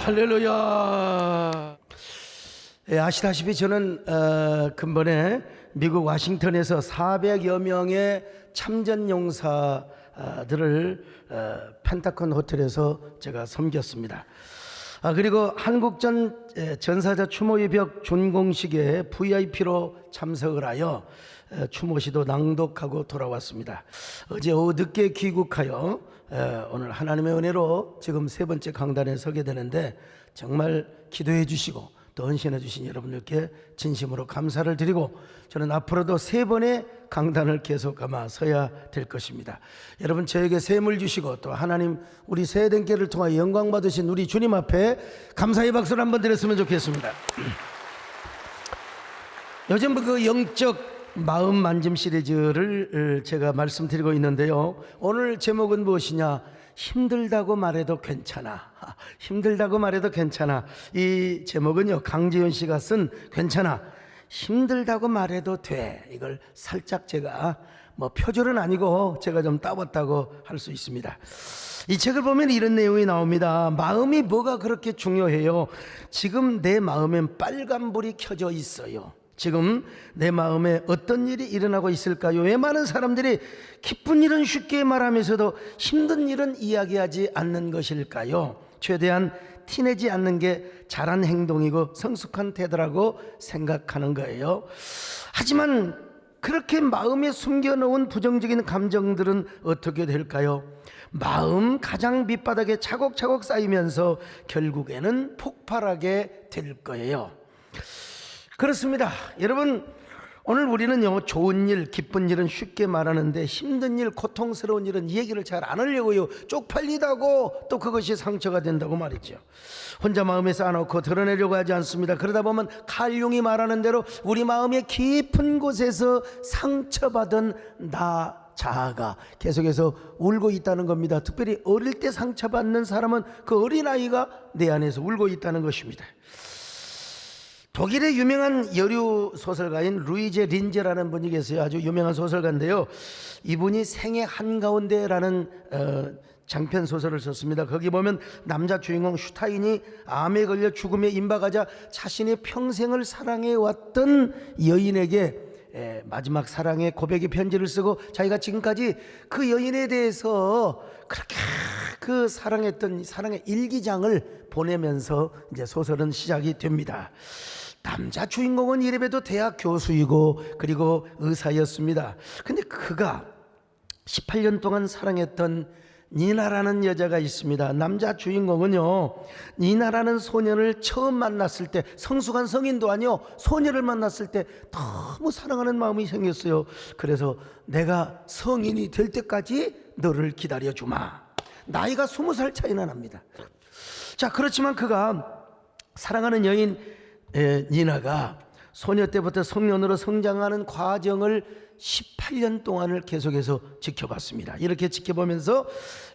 할렐루야. 예, 아시다시피 저는 근본에 미국 워싱턴에서 400여 명의 참전용사들을 펜타곤 호텔에서 제가 섬겼습니다. 그리고 한국전 전사자 추모의벽 준공식에 VIP로 참석을 하여 추모시도 낭독하고 돌아왔습니다. 어제 오후 늦게 귀국하여 오늘 하나님의 은혜로 지금 세 번째 강단에 서게 되는데 정말 기도해 주시고 또 헌신해 주신 여러분들께 진심으로 감사를 드리고 저는 앞으로도 세 번의 강단을 계속 아마 서야 될 것입니다. 여러분 저에게 셈을 주시고 또 하나님 우리 세대께를 통하여 영광 받으신 우리 주님 앞에 감사의 박수를 한번 드렸으면 좋겠습니다. 요즘 그 영적 마음 만짐 시리즈를 제가 말씀드리고 있는데요. 오늘 제목은 무엇이냐? 힘들다고 말해도 괜찮아. 힘들다고 말해도 괜찮아. 이 제목은요, 강재윤 씨가 쓴 괜찮아. 힘들다고 말해도 돼. 이걸 살짝 제가 표절은 아니고 제가 좀 따봤다고 할 수 있습니다. 이 책을 보면 이런 내용이 나옵니다. 마음이 뭐가 그렇게 중요해요? 지금 내 마음엔 빨간불이 켜져 있어요. 지금 내 마음에 어떤 일이 일어나고 있을까요? 왜 많은 사람들이 기쁜 일은 쉽게 말하면서도 힘든 일은 이야기하지 않는 것일까요? 최대한 티내지 않는 게 잘한 행동이고 성숙한 태도라고 생각하는 거예요. 하지만 그렇게 마음에 숨겨놓은 부정적인 감정들은 어떻게 될까요? 마음 가장 밑바닥에 차곡차곡 쌓이면서 결국에는 폭발하게 될 거예요. 그렇습니다. 여러분, 오늘 우리는요, 좋은 일, 기쁜 일은 쉽게 말하는데 힘든 일, 고통스러운 일은 이 얘기를 잘 안 하려고요. 쪽팔리다고 또 그것이 상처가 된다고 말이죠. 혼자 마음에 쌓아놓고 드러내려고 하지 않습니다. 그러다 보면 칼 융이 말하는 대로 우리 마음의 깊은 곳에서 상처받은 나 자아가 계속해서 울고 있다는 겁니다. 특별히 어릴 때 상처받는 사람은 그 어린아이가 내 안에서 울고 있다는 것입니다. 독일의 유명한 여류 소설가인 루이제 린제라는 분이 계세요. 아주 유명한 소설가인데요. 이분이 생의 한가운데라는 장편 소설을 썼습니다. 거기 보면 남자 주인공 슈타인이 암에 걸려 죽음에 임박하자 자신의 평생을 사랑해왔던 여인에게 마지막 사랑의 고백의 편지를 쓰고 자기가 지금까지 그 여인에 대해서 그렇게 그 사랑했던 사랑의 일기장을 보내면서 이제 소설은 시작이 됩니다. 남자 주인공은 이래봬도 대학 교수이고 그리고 의사였습니다. 근데 그가 18년 동안 사랑했던 니나라는 여자가 있습니다. 남자 주인공은요, 니나라는 소년을 처음 만났을 때, 성숙한 성인도 아니요, 소녀를 만났을 때 너무 사랑하는 마음이 생겼어요. 그래서 내가 성인이 될 때까지 너를 기다려주마. 나이가 20살 차이나 납니다. 자, 그렇지만 그가 사랑하는 여인 니나가 소녀 때부터 성년으로 성장하는 과정을 18년 동안을 계속해서 지켜봤습니다. 이렇게 지켜보면서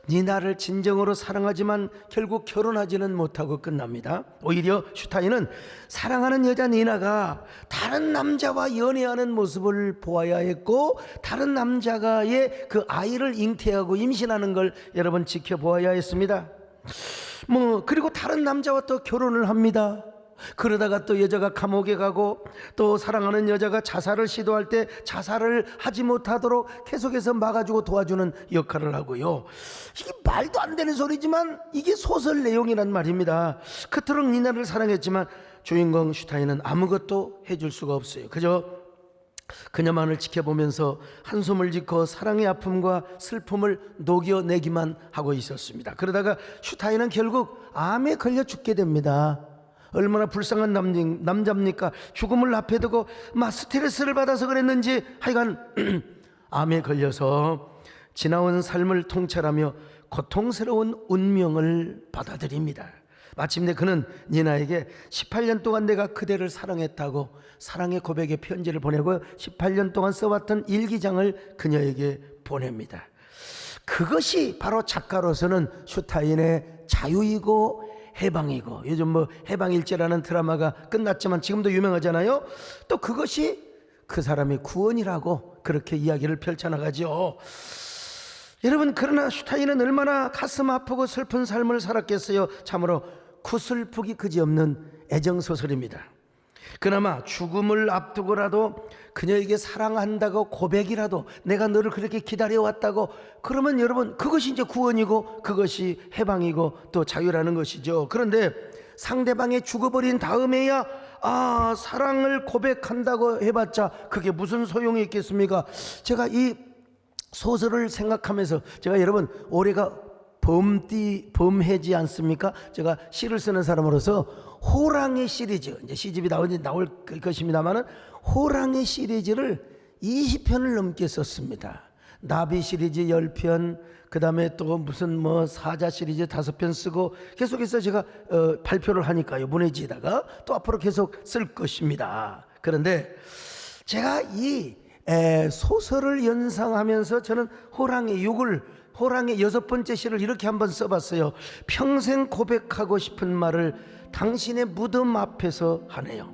니나를 진정으로 사랑하지만 결국 결혼하지는 못하고 끝납니다. 오히려 슈타인은 사랑하는 여자 니나가 다른 남자와 연애하는 모습을 보아야 했고 다른 남자가의 그 아이를 잉태하고 임신하는 걸 여러분 지켜보아야 했습니다. 그리고 다른 남자와 또 결혼을 합니다. 그러다가 또 여자가 감옥에 가고 또 사랑하는 여자가 자살을 시도할 때 자살을 하지 못하도록 계속해서 막아주고 도와주는 역할을 하고요. 이게 말도 안 되는 소리지만 이게 소설 내용이란 말입니다. 그토록 니나를 사랑했지만 주인공 슈타인은 아무것도 해줄 수가 없어요. 그저 그녀만을 지켜보면서 한숨을 짓고 사랑의 아픔과 슬픔을 녹여내기만 하고 있었습니다. 그러다가 슈타인은 결국 암에 걸려 죽게 됩니다. 얼마나 불쌍한 남자입니까? 죽음을 앞에 두고 스트레스를 받아서 그랬는지 하여간 암에 걸려서 지나온 삶을 통찰하며 고통스러운 운명을 받아들입니다. 마침내 그는 니나에게 18년 동안 내가 그대를 사랑했다고 사랑의 고백의 편지를 보내고 18년 동안 써왔던 일기장을 그녀에게 보냅니다. 그것이 바로 작가로서는 슈타인의 자유이고 해방이고, 요즘 해방일지라는 드라마가 끝났지만 지금도 유명하잖아요. 또 그것이 그 사람의 구원이라고 그렇게 이야기를 펼쳐나가죠. 여러분, 그러나 슈타인은 얼마나 가슴 아프고 슬픈 삶을 살았겠어요. 참으로 구슬프기 그지없는 애정소설입니다. 그나마 죽음을 앞두고라도 그녀에게 사랑한다고 고백이라도, 내가 너를 그렇게 기다려왔다고, 그러면 여러분 그것이 이제 구원이고 그것이 해방이고 또 자유라는 것이죠. 그런데 상대방이 죽어버린 다음에야 사랑을 고백한다고 해봤자 그게 무슨 소용이 있겠습니까? 제가 이 소설을 생각하면서, 제가 여러분 올해가 범해지 않습니까? 제가 시를 쓰는 사람으로서 호랑이 시리즈, 이제 시집이 나올 것입니다만은 호랑이 시리즈를 20편을 넘게 썼습니다. 나비 시리즈 10편, 그 다음에 또 무슨 사자 시리즈 5편 쓰고, 계속해서 제가 발표를 하니까요, 문해지에다가 또 앞으로 계속 쓸 것입니다. 그런데 제가 이 소설을 연상하면서 저는 호랑이 6번째 시를 이렇게 한번 써봤어요. 평생 고백하고 싶은 말을 당신의 무덤 앞에서 하네요.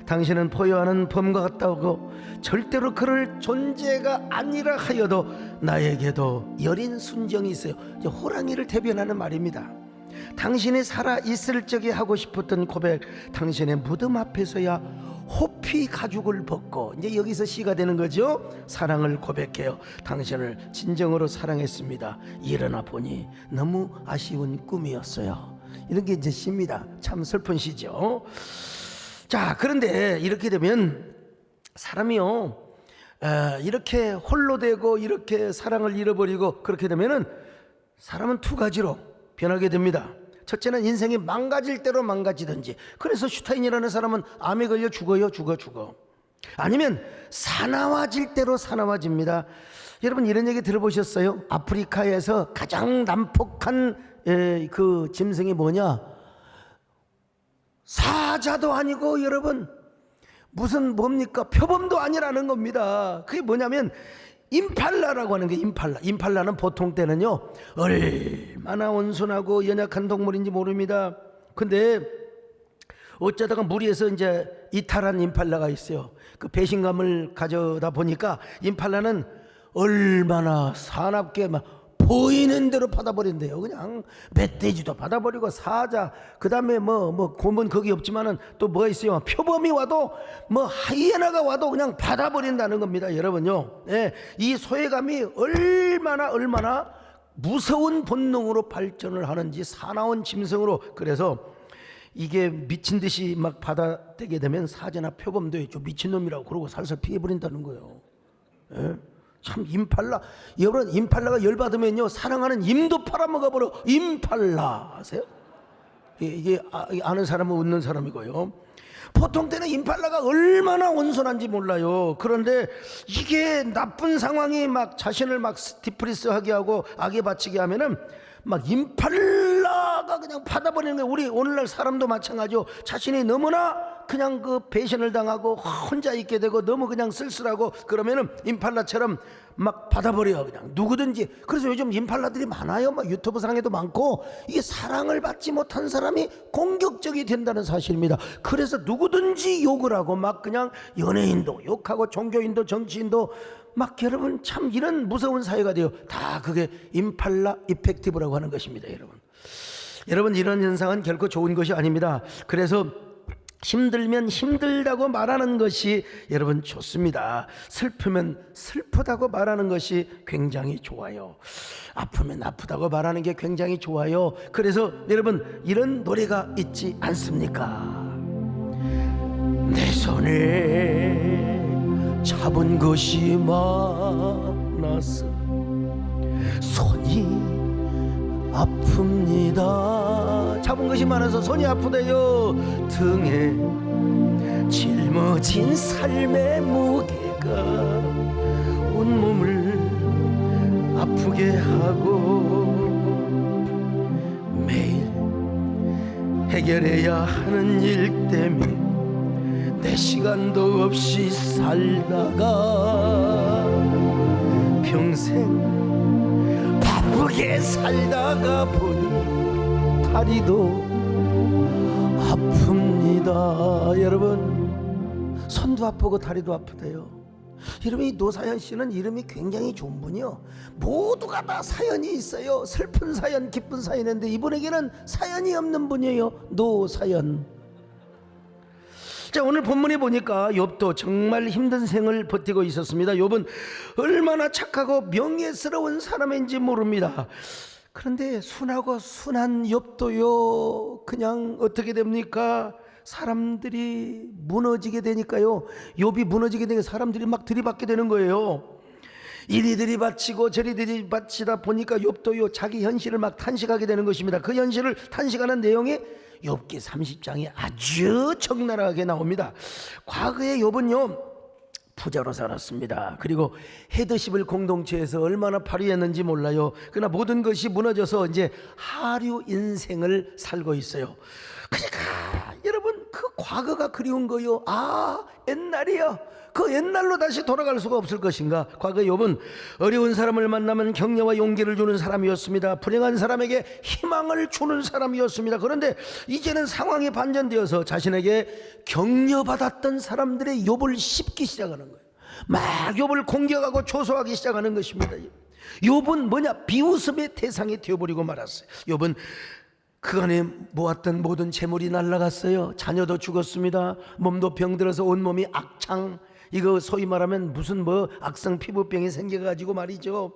당신은 포효하는 범과 같다고, 절대로 그럴 존재가 아니라 하여도 나에게도 여린 순정이 있어요. 호랑이를 대변하는 말입니다. 당신이 살아있을 적에 하고 싶었던 고백, 당신의 무덤 앞에서야 호피 가죽을 벗고, 이제 여기서 시가 되는 거죠. 사랑을 고백해요. 당신을 진정으로 사랑했습니다. 일어나 보니 너무 아쉬운 꿈이었어요. 이런 게 이제 시입니다. 참 슬픈 시죠. 자, 그런데 이렇게 되면 사람이요, 이렇게 홀로 되고 이렇게 사랑을 잃어버리고 그렇게 되면은 사람은 두 가지로 변하게 됩니다. 첫째는 인생이 망가질 대로 망가지든지, 그래서 슈타인이라는 사람은 암에 걸려 죽어요. 죽어. 아니면 사나워질 대로 사나워집니다. 여러분 이런 얘기 들어보셨어요? 아프리카에서 가장 난폭한 그 짐승이 뭐냐? 사자도 아니고 여러분 무슨 뭡니까? 표범도 아니라는 겁니다. 그게 뭐냐면 임팔라라고 하는 게, 임팔라는 보통 때는요 얼마나 온순하고 연약한 동물인지 모릅니다. 근데 어쩌다가 무리에서 이제 이탈한 임팔라가 있어요. 그 배신감을 가져다 보니까 임팔라는 얼마나 사납게 막 보이는 대로 받아버린대요. 그냥 멧돼지도 받아버리고 사자, 그 다음에 곰은 거기 없지만은 또 뭐가 있어요? 표범이 와도 하이에나가 와도 그냥 받아버린다는 겁니다. 여러분요, 이 소외감이 얼마나 무서운 본능으로 발전을 하는지, 사나운 짐승으로. 그래서 이게 미친 듯이 막 받아들게 되면 사자나 표범도 좀 미친놈이라고 그러고 살살 피해버린다는 거예요. 참 임팔라, 여러분 임팔라가 열받으면요 사랑하는 임도 팔아먹어버려. 임팔라 아세요? 이게 아는 사람은 웃는 사람이고요. 보통 때는 임팔라가 얼마나 온순한지 몰라요. 그런데 이게 나쁜 상황이 막 자신을 막 스티프리스하게 하고 악에 바치게 하면은 막 임팔라가 그냥 받아버리는 거예요. 우리 오늘날 사람도 마찬가지요. 자신이 너무나 그냥 그 배신을 당하고 혼자 있게 되고 너무 그냥 쓸쓸하고 그러면은 임팔라처럼 막 받아버려요. 그냥 누구든지. 그래서 요즘 임팔라들이 많아요. 막 유튜브 상에도 많고. 이게 사랑을 받지 못한 사람이 공격적이 된다는 사실입니다. 그래서 누구든지 욕을 하고 막 그냥 연예인도 욕하고 종교인도 정치인도 막, 여러분 참 이런 무서운 사회가 돼요. 다 그게 임팔라 이펙티브라고 하는 것입니다. 여러분 이런 현상은 결코 좋은 것이 아닙니다. 그래서 힘들면 힘들다고 말하는 것이 여러분 좋습니다. 슬프면 슬프다고 말하는 것이 굉장히 좋아요. 아프면 아프다고 말하는 게 굉장히 좋아요. 그래서 여러분 이런 노래가 있지 않습니까? 내 손에 잡은 것이 많아서 손이 아픕니다. 잡은 것이 많아서 손이 아프대요. 등에 짊어진 삶의 무게가 온몸을 아프게 하고 매일 해결해야 하는 일 때문에 내 시간도 없이 살다가 평생 바쁘게 살다가 보니 다리도 아픕니다. 여러분 손도 아프고 다리도 아프대요. 이름이 노사연 씨는 이름이 굉장히 좋은 분이요. 모두가 다 사연이 있어요. 슬픈 사연, 기쁜 사연인데 이분에게는 사연이 없는 분이에요. 노사연. 자, 오늘 본문에 보니까 욥도 정말 힘든 생을 버티고 있었습니다. 욥은 얼마나 착하고 명예스러운 사람인지 모릅니다. 그런데 순하고 순한 욥도요, 그냥 어떻게 됩니까? 사람들이 무너지게 되니까요. 욥이 무너지게 되니까 사람들이 막 들이받게 되는 거예요. 이리 들이받치고 저리 들이받치다 보니까 욥도요, 자기 현실을 막 탄식하게 되는 것입니다. 그 현실을 탄식하는 내용이 욥기 30장에 아주 적나라하게 나옵니다. 과거에 욥은요, 부자로 살았습니다. 그리고 헤드십을 공동체에서 얼마나 발휘했는지 몰라요. 그러나 모든 것이 무너져서 이제 하류 인생을 살고 있어요. 그러니까 여러분, 그 과거가 그리운 거요. 아, 옛날이요. 그 옛날로 다시 돌아갈 수가 없을 것인가. 과거 욥은 어려운 사람을 만나면 격려와 용기를 주는 사람이었습니다. 불행한 사람에게 희망을 주는 사람이었습니다. 그런데 이제는 상황이 반전되어서 자신에게 격려받았던 사람들의 욥을 씹기 시작하는 거예요. 막 욥을 공격하고 조소하기 시작하는 것입니다. 욥은 뭐냐? 비웃음의 대상이 되어버리고 말았어요. 욥은 그간에 모았던 모든 재물이 날아갔어요. 자녀도 죽었습니다. 몸도 병들어서 온몸이 악창, 이거 소위 말하면 무슨 뭐 악성 피부병이 생겨가지고 말이죠,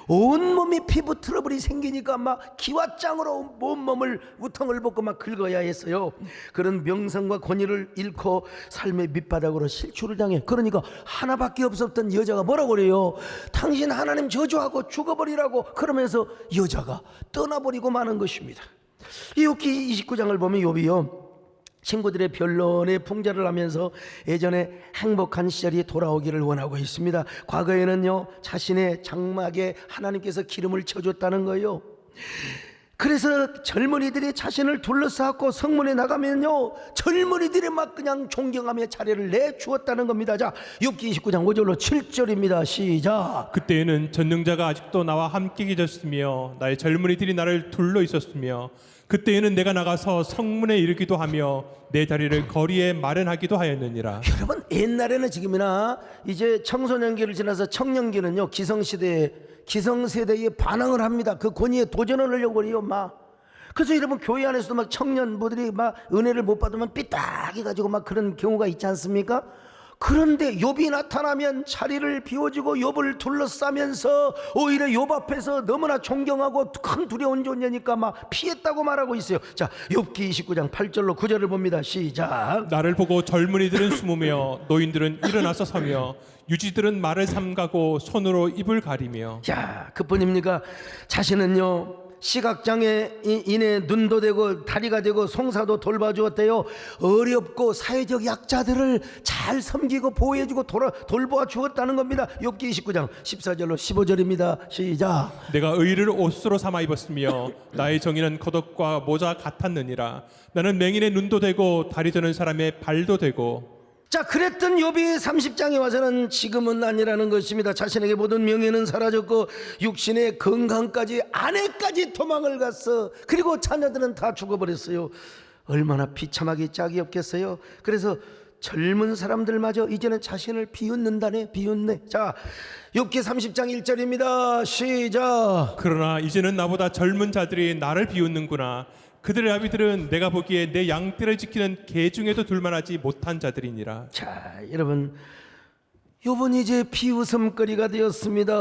온몸이 피부 트러블이 생기니까 막 기와장으로 온몸을 우통을 벗고 막 긁어야 했어요. 그런 명성과 권위를 잃고 삶의 밑바닥으로 실추를 당해. 그러니까 하나밖에 없었던 여자가 뭐라고 그래요? 당신 하나님 저주하고 죽어버리라고. 그러면서 여자가 떠나버리고 마는 것입니다. 이 욥기 29장을 보면 욥이요, 친구들의 변론에 풍자를 하면서 예전에 행복한 시절이 돌아오기를 원하고 있습니다. 과거에는요, 자신의 장막에 하나님께서 기름을 쳐줬다는 거예요. 그래서 젊은이들이 자신을 둘러싸고 성문에 나가면요, 젊은이들이 막 그냥 존경하며 자리를 내주었다는 겁니다. 자, 욥기 29장 5절로 7절입니다. 시작. 그때에는 전능자가 아직도 나와 함께 계셨으며 나의 젊은이들이 나를 둘러 있었으며 그때에는 내가 나가서 성문에 이르기도 하며 내 자리를 거리에 마련하기도 하였느니라. 여러분, 옛날에는 지금이나 이제 청소년기를 지나서 청년기는요, 기성세대에 반항을 합니다. 그 권위에 도전을 하려고 해요. 막. 그래서 여러분, 교회 안에서도 막 청년부들이 막 은혜를 못 받으면 삐딱해 가지고 막 그런 경우가 있지 않습니까? 그런데 욥이 나타나면 자리를 비워주고 욥을 둘러싸면서 오히려 욥 앞에서 너무나 존경하고 큰 두려운 존재니까 막 피했다고 말하고 있어요. 자, 욥기 29장 8절로 9절을 봅니다. 시작. 나를 보고 젊은이들은 숨으며 노인들은 일어나서 서며 유지들은 말을 삼가고 손으로 입을 가리며. 자, 그뿐입니까? 자신은요, 시각장애인의 눈도 되고 다리가 되고 송사도 돌봐주었대요. 어렵고 사회적 약자들을 잘 섬기고 보호해주고 돌보아 주었다는 겁니다. 욥기 29장 14절로 15절입니다. 시작. 내가 의를 옷으로 삼아 입었으며 나의 정의는 겉옷과 모자 같았느니라. 나는 맹인의 눈도 되고 다리 저는 사람의 발도 되고. 자, 그랬던 욥이 30장에 와서는 지금은 아니라는 것입니다. 자신에게 모든 명예는 사라졌고 육신의 건강까지, 아내까지 도망을 갔어. 그리고 자녀들은 다 죽어버렸어요. 얼마나 비참하게 짝이 없겠어요. 그래서 젊은 사람들마저 이제는 자신을 비웃는다네. 비웃네. 자, 욥기 30장 1절입니다. 시작. 그러나 이제는 나보다 젊은 자들이 나를 비웃는구나. 그들의 아비들은 내가 보기에 내 양떼를 지키는 개 중에도 둘만하지 못한 자들이니라. 자, 여러분, 욥은 이제 비웃음거리가 되었습니다.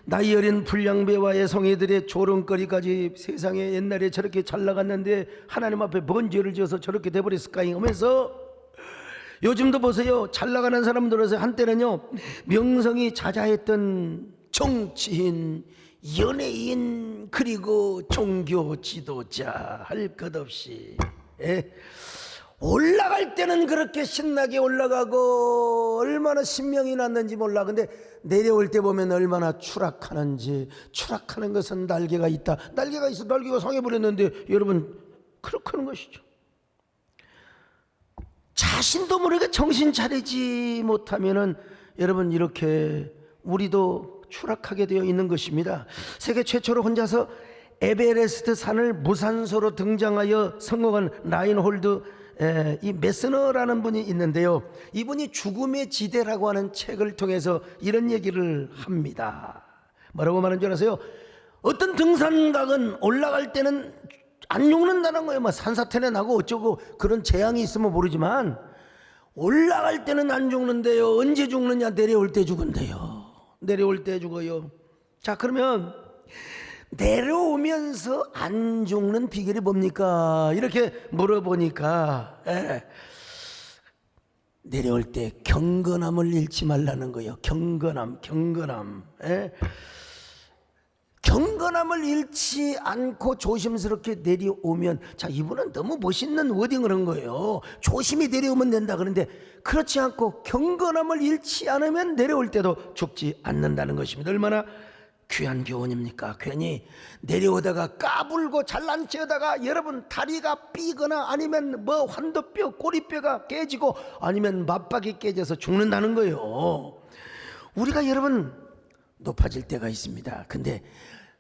나이 어린 불량배와 애송이들의 조롱거리까지. 세상에 옛날에 저렇게 잘 나갔는데 하나님 앞에 뭔 죄를 지어서 저렇게 돼버렸을까 하면서, 요즘도 보세요. 잘 나가는 사람들에서 한때는요, 명성이 자자했던 정치인, 연예인, 그리고 종교 지도자 할 것 없이 올라갈 때는 그렇게 신나게 올라가고 얼마나 신명이 났는지 몰라. 근데 내려올 때 보면 얼마나 추락하는지. 추락하는 것은 날개가 있다. 날개가 있어 날개가 상해버렸는데 여러분, 그렇게 하는 것이죠. 자신도 모르게 정신 차리지 못하면은 여러분, 이렇게 우리도 추락하게 되어 있는 것입니다. 세계 최초로 혼자서 에베레스트 산을 무산소로 등장하여 성공한 라인홀드 이 메스너라는 분이 있는데요. 이분이 죽음의 지대라고 하는 책을 통해서 이런 얘기를 합니다. 뭐라고 말하는 줄 아세요? 어떤 등산각은 올라갈 때는 안 죽는다는 거예요. 뭐 산사태내 나고 어쩌고 그런 재앙이 있으면 모르지만 올라갈 때는 안 죽는데요. 언제 죽느냐? 내려올 때 죽은대요. 내려올 때 죽어요. 자, 그러면 내려오면서 안 죽는 비결이 뭡니까? 이렇게 물어보니까 내려올 때 경건함을 잃지 말라는 거예요. 경건함. 경건함을 잃지 않고 조심스럽게 내려오면, 자, 이분은 너무 멋있는 워딩을 한 거예요. 조심히 내려오면 된다. 그런데 그렇지 않고 경건함을 잃지 않으면 내려올 때도 죽지 않는다는 것입니다. 얼마나 귀한 교훈입니까? 괜히 내려오다가 까불고 잘난 체하다가 여러분 다리가 삐거나 아니면 뭐 환도뼈, 꼬리뼈가 깨지고 아니면 맞박이 깨져서 죽는다는 거예요. 우리가 여러분 높아질 때가 있습니다. 근데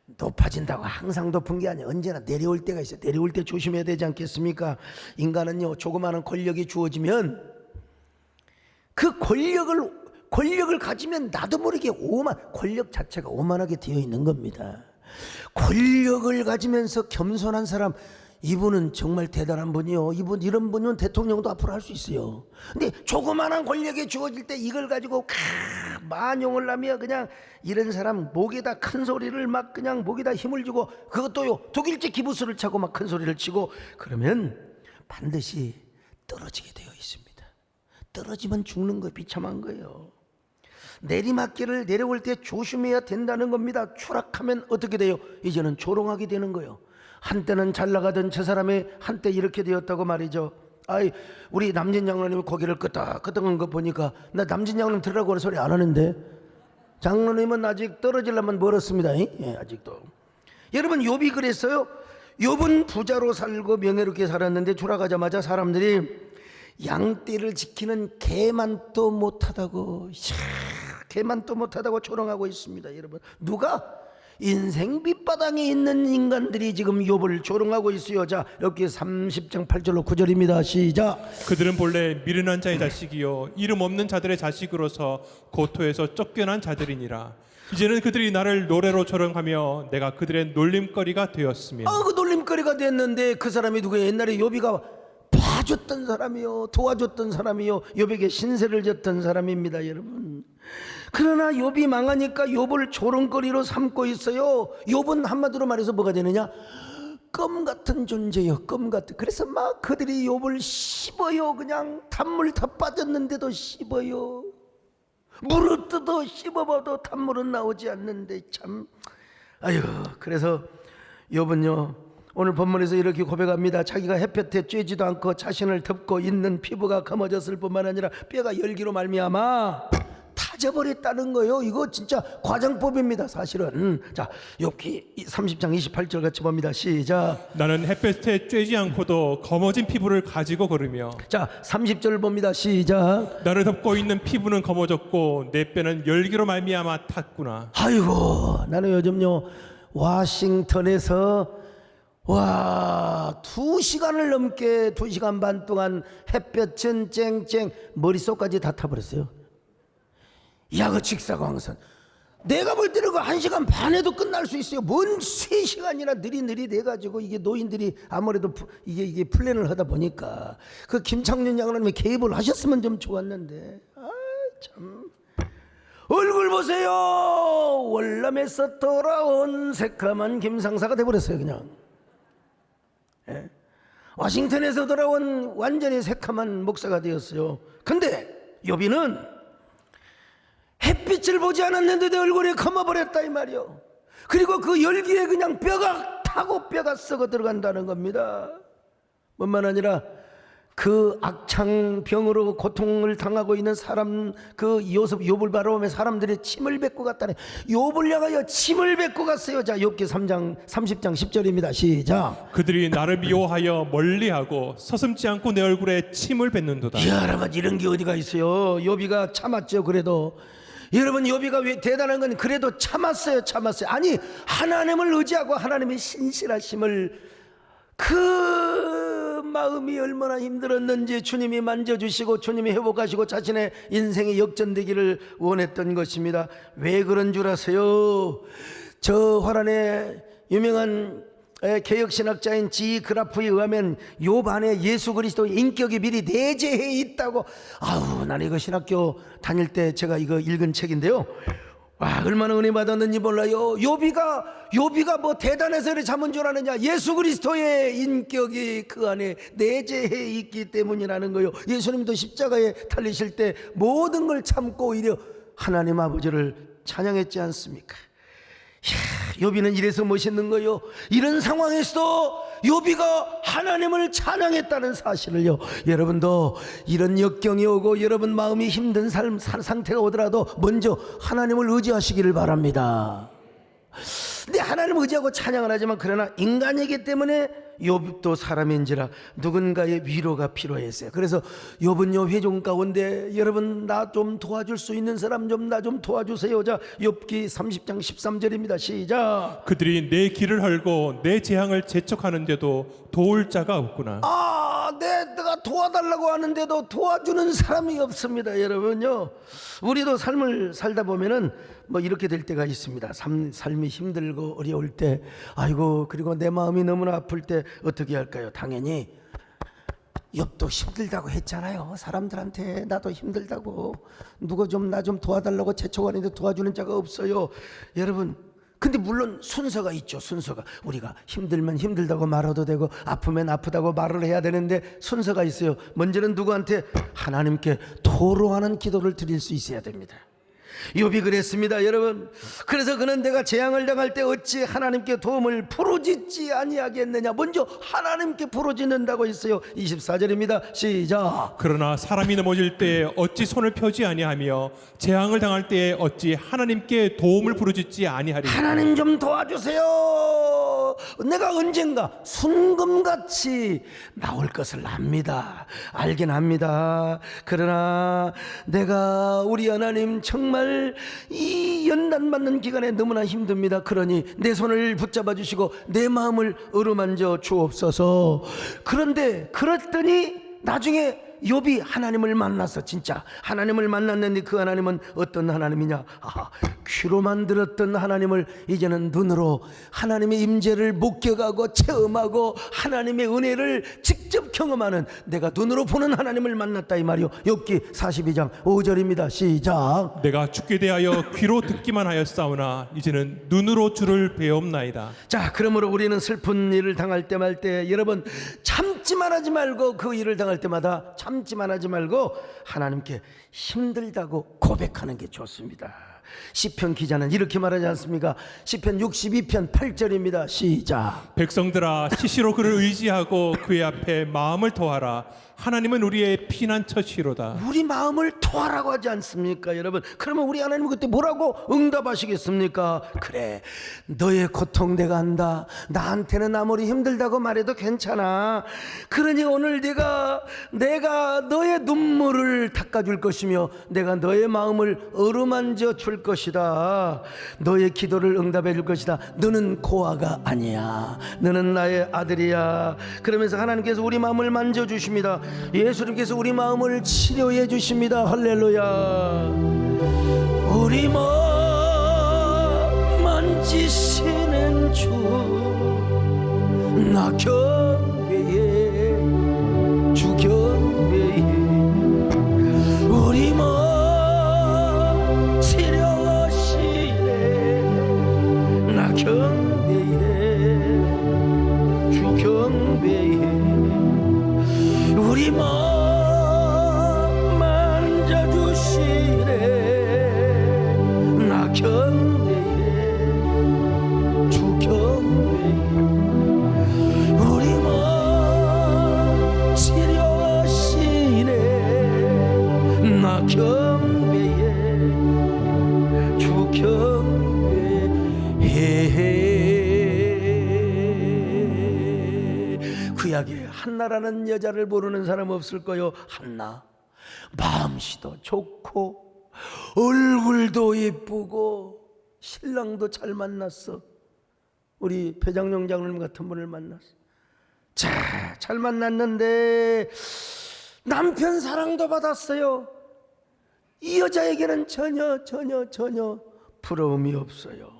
높아진다고 항상 높은 게 아니에요. 언제나 내려올 때가 있어요. 내려올 때 조심해야 되지 않겠습니까? 인간은요, 조그마한 권력이 주어지면 그 권력을 가지면 나도 모르게 권력 자체가 오만하게 되어 있는 겁니다. 권력을 가지면서 겸손한 사람, 이분은 정말 대단한 분이요. 이런 분은 대통령도 앞으로 할 수 있어요. 근데 조그마한 권력이 주어질 때 이걸 가지고 만용을 하며 그냥 이런 사람 목에다 큰 소리를 막 그냥 목에다 힘을 주고, 그것도요 독일제 기부스를 차고 막 큰 소리를 치고 그러면 반드시 떨어지게 되어 있습니다. 떨어지면 죽는 거 비참한 거예요. 내리막길을 내려올 때 조심해야 된다는 겁니다. 추락하면 어떻게 돼요? 이제는 조롱하게 되는 거예요. 한때는 잘 나가던 저 사람이 한때 이렇게 되었다고 말이죠. 우리 남진 장로님이 고개를 끄덕끄덕한 거 보니까 나 남진 장로님 들으라고 하는 소리 안 하는데, 장로님은 아직 떨어지려면 멀었습니다. 아직도. 여러분, 욥이 그랬어요. 욥은 부자로 살고 명예롭게 살았는데 추락하자마자 사람들이 양떼를 지키는 개만도 못하다고 조롱하고 있습니다. 여러분, 누가? 인생 밑바닥에 있는 인간들이 지금 욥을 조롱하고 있어요. 자, 여기 30장 8절로 9절입니다. 시작. 그들은 본래 미련한 자의 자식이요 이름 없는 자들의 자식으로서 고토에서 쫓겨난 자들이니라. 이제는 그들이 나를 노래로 조롱하며 내가 그들의 놀림거리가 되었으며. 그 놀림거리가 됐는데 그 사람이 누구예요? 옛날에 욥이가 봐줬던 사람이요, 도와줬던 사람이요, 욥에게 신세를 졌던 사람입니다. 여러분, 그러나 욥이 망하니까 욥을 조롱거리로 삼고 있어요. 욥은 한마디로 말해서 뭐가 되느냐? 껌 같은 존재요. 껌 같은. 그래서 막 그들이 욥을 씹어요. 그냥 단물 다 빠졌는데도 씹어요. 물을 뜯어 씹어봐도 단물은 나오지 않는데 참. 그래서 욥은요, 오늘 본문에서 이렇게 고백합니다. 자기가 햇볕에 쬐지도 않고 자신을 덮고 있는 피부가 검어졌을 뿐만 아니라 뼈가 열기로 말미암아 타져버렸다는 거예요. 이거 진짜 과장법입니다, 사실은. 자, 욥기 30장 28절 같이 봅니다. 시작. 나는 햇볕에 쬐지 않고도 검어진 피부를 가지고 걸으며. 자, 30절 봅니다. 시작. 나를 덮고 있는 피부는 검어졌고 내 뼈는 열기로 말미암아 탔구나. 나는 요즘요 워싱턴에서 2시간을 넘게 2시간 반 동안 햇볕은 쨍쨍 머릿속까지 다 타버렸어요. 그 직사광선 내가 볼 때는 그 1시간 반에도 끝날 수 있어요. 뭔 3시간이나 느릿느릿 해가지고 이게 노인들이 아무래도 이게 플랜을 하다 보니까 그 김창년 장로님이 개입을 하셨으면 좀 좋았는데, 참. 얼굴 보세요. 월남에서 돌아온 새카만 김상사가 돼버렸어요. 그냥 워싱턴에서 돌아온 완전히 새카만 목사가 되었어요. 근데 욥이는 햇빛을 보지 않았는데 얼굴에 검어버렸다 이 말이요. 그리고 그 열기에 그냥 뼈가 타고 뼈가 썩어 들어간다는 겁니다. 뿐만 아니라 그 악창병으로 고통을 당하고 있는 사람, 그 욥을 바라보며 사람들이 침을 뱉고 갔다네. 욥을 향하여 침을 뱉고 갔어요. 자, 욥기 30장 10절입니다. 시작. 그들이 나를 미워하여 멀리하고 서슴지 않고 내 얼굴에 침을 뱉는도다. 여러분, 이런 게 어디가 있어요. 욥이가 참았죠. 그래도 여러분, 욥이가 왜 대단한 건 그래도 참았어요. 아니, 하나님을 의지하고 하나님의 신실하심을 그 마음이 얼마나 힘들었는지 주님이 만져주시고 주님이 회복하시고 자신의 인생이 역전되기를 원했던 것입니다. 왜 그런 줄 아세요? 저 화란의 유명한 개혁신학자인 G 그라프에 의하면 욥 안에 예수 그리스도의 인격이 미리 내재해 있다고. 아우, 나는 이거 신학교 다닐 때 제가 이거 읽은 책인데요. 와, 얼마나 은혜 받았는지 몰라요. 욥이가 뭐 대단해서 이렇게 잠은 줄 아느냐? 예수 그리스도의 인격이 그 안에 내재해 있기 때문이라는 거예요. 예수님도 십자가에 달리실 때 모든 걸 참고 오히려 하나님 아버지를 찬양했지 않습니까? 욥이는 이래서 멋있는 거예요. 이런 상황에서도 욥이가 하나님을 찬양했다는 사실을요, 여러분도 이런 역경이 오고 여러분 마음이 힘든 상태가 오더라도 먼저 하나님을 의지하시기를 바랍니다. 근데 하나님 의지하고 찬양을 하지만 그러나 인간이기 때문에 욥도 사람인지라 누군가의 위로가 필요했어요. 그래서 욥은 회중 가운데 여러분 나 좀 도와줄 수 있는 사람 좀 나 좀 도와주세요. 자, 욥기 30장 13절입니다. 시작. 그들이 내 길을 헐고 내 재앙을 재촉하는데도 도울 자가 없구나. 내가 도와달라고 하는데도 도와주는 사람이 없습니다. 여러분요, 우리도 삶을 살다 보면은 뭐 이렇게 될 때가 있습니다. 삶이 힘들고 어려울 때, 아이고, 그리고 내 마음이 너무나 아플 때 어떻게 할까요? 당연히 욥도 힘들다고 했잖아요. 사람들한테 나도 힘들다고, 누가 좀 나 좀 도와달라고 재촉하는데 도와주는 자가 없어요. 여러분, 근데 물론 순서가 있죠. 순서가 우리가 힘들면 힘들다고 말해도 되고 아프면 아프다고 말을 해야 되는데 순서가 있어요. 먼저는 누구한테? 하나님께 토로하는 기도를 드릴 수 있어야 됩니다. 욥이 그랬습니다, 여러분. 그래서 그는 내가 재앙을 당할 때 어찌 하나님께 도움을 부르짖지 아니하겠느냐. 먼저 하나님께 부르짖는다고 했어요. 24절입니다. 시작. 그러나 사람이 넘어질 때 어찌 손을 펴지 아니하며 재앙을 당할 때 어찌 하나님께 도움을 부르짖지 아니하리까. 하나님 좀 도와주세요. 내가 언젠가 순금같이 나올 것을 압니다. 알긴 합니다. 그러나 내가 우리 하나님 정말 이 연단받는 기간에 너무나 힘듭니다. 그러니 내 손을 붙잡아 주시고 내 마음을 어루만져 주옵소서. 그런데 그랬더니 나중에 욥이 하나님을 만났어. 진짜 하나님을 만났는데 그 하나님은 어떤 하나님이냐? 귀로만 들었던 하나님을 이제는 눈으로 하나님의 임재를 목격하고 체험하고 하나님의 은혜를 직접 경험하는, 내가 눈으로 보는 하나님을 만났다 이 말이요. 욥기 42장 5절입니다. 시작. 내가 죽게 대하여 귀로 듣기만 하였사오나 이제는 눈으로 주를 배옵나이다. 자, 그러므로 우리는 슬픈 일을 당할 때 말 때 여러분 참지만 하지 말고, 그 일을 당할 때마다 참지만 하지 말고 하나님께 힘들다고 고백하는 게 좋습니다. 시편 기자는 이렇게 말하지 않습니까? 시편 62편 8절입니다. 시작. 백성들아, 시시로 그를 의지하고 그의 앞에 마음을 토하라. 하나님은 우리의 피난처시로다. 우리 마음을 토하라고 하지 않습니까, 여러분? 그러면 우리 하나님은 그때 뭐라고 응답하시겠습니까? 그래, 너의 고통 내가 안다. 나한테는 아무리 힘들다고 말해도 괜찮아. 그러니 오늘 내가 너의 눈물을 닦아줄 것이며 내가 너의 마음을 어루만져 줄 것이다. 너의 기도를 응답해 줄 것이다. 너는 고아가 아니야. 너는 나의 아들이야. 그러면서 하나님께서 우리 마음을 만져주십니다. 예수님께서 우리 마음을 치료해 주십니다. 할렐루야. 우리 마음 만지시는 주, 나 경배해, 주 경배해. 우리 마음 치료하시네, 나 경배해, 주 경배해. 우리 마음 만져주시네, 나 경배해, 주 경배해. 우리 마음 치료하시네, 나 경배해, 주 경배해. 구약에 한나라는 여자를 모르는 사람 없을 거요. 한나, 마음씨도 좋고 얼굴도 예쁘고 신랑도 잘 만났어. 우리 배장용 장로님 같은 분을 만났어. 자, 잘 만났는데 남편 사랑도 받았어요. 이 여자에게는 전혀 부러움이 없어요.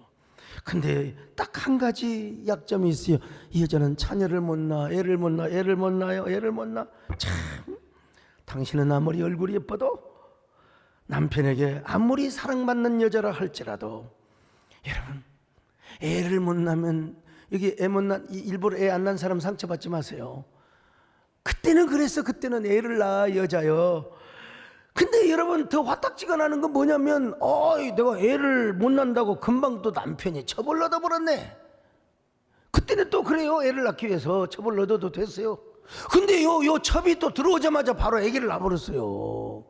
근데 딱 한 가지 약점이 있어요. 이 여자는 자녀를 못 낳아, 애를 못 낳아. 참, 당신은 아무리 얼굴이 예뻐도 남편에게 아무리 사랑받는 여자라 할지라도, 여러분, 애를 못 낳으면, 여기 애 못 낳, 일부러 애 안 낳은 사람 상처받지 마세요. 그때는 그랬어. 그때는 애를 낳아, 여자요. 근데 여러분, 더 화딱지가 나는 건 뭐냐면, 내가 애를 못 낳는다고 금방 또 남편이 처벌 넣어버렸네. 그때는 또 그래요. 애를 낳기 위해서 처벌 넣어도 됐어요. 근데 요 첩이 또 들어오자마자 바로 아기를 낳아버렸어요.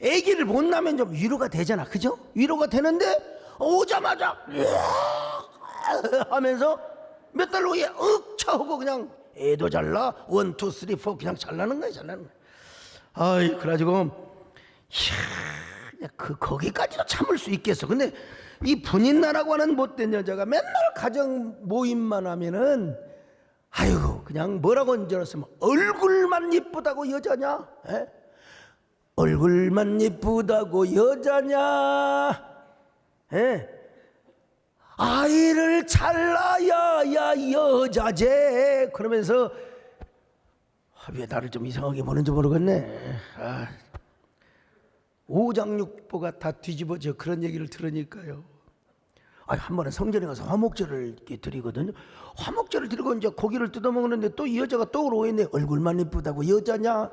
아기를 못 낳으면 좀 위로가 되잖아, 그죠? 위로가 되는데 오자마자 하면서 몇 달 후에 차하고 그냥 애도 잘나, 1, 2, 3, 4 그냥 잘나는 거야. 그래가지고 거기까지도 참을 수 있겠어. 근데 이 분인나라고 하는 못된 여자가 맨날 가정 모임만 하면은, 아이고, 그냥 뭐라고 언저렸으면, 얼굴만 예쁘다고 여자냐? 에? 얼굴만 예쁘다고 여자냐? 에? 아이를 잘라야 여자제. 그러면서 왜 나를 좀 이상하게 보는지 모르겠네. 오장육부가 다 뒤집어져. 그런 얘기를 들으니까요. 한 번에 성전에 가서 화목제를 이렇게 드리거든요. 화목제를 드리고 이제 고기를 뜯어먹는데 또 이 여자가 또 오고 있네. 얼굴만 예쁘다고 여자냐?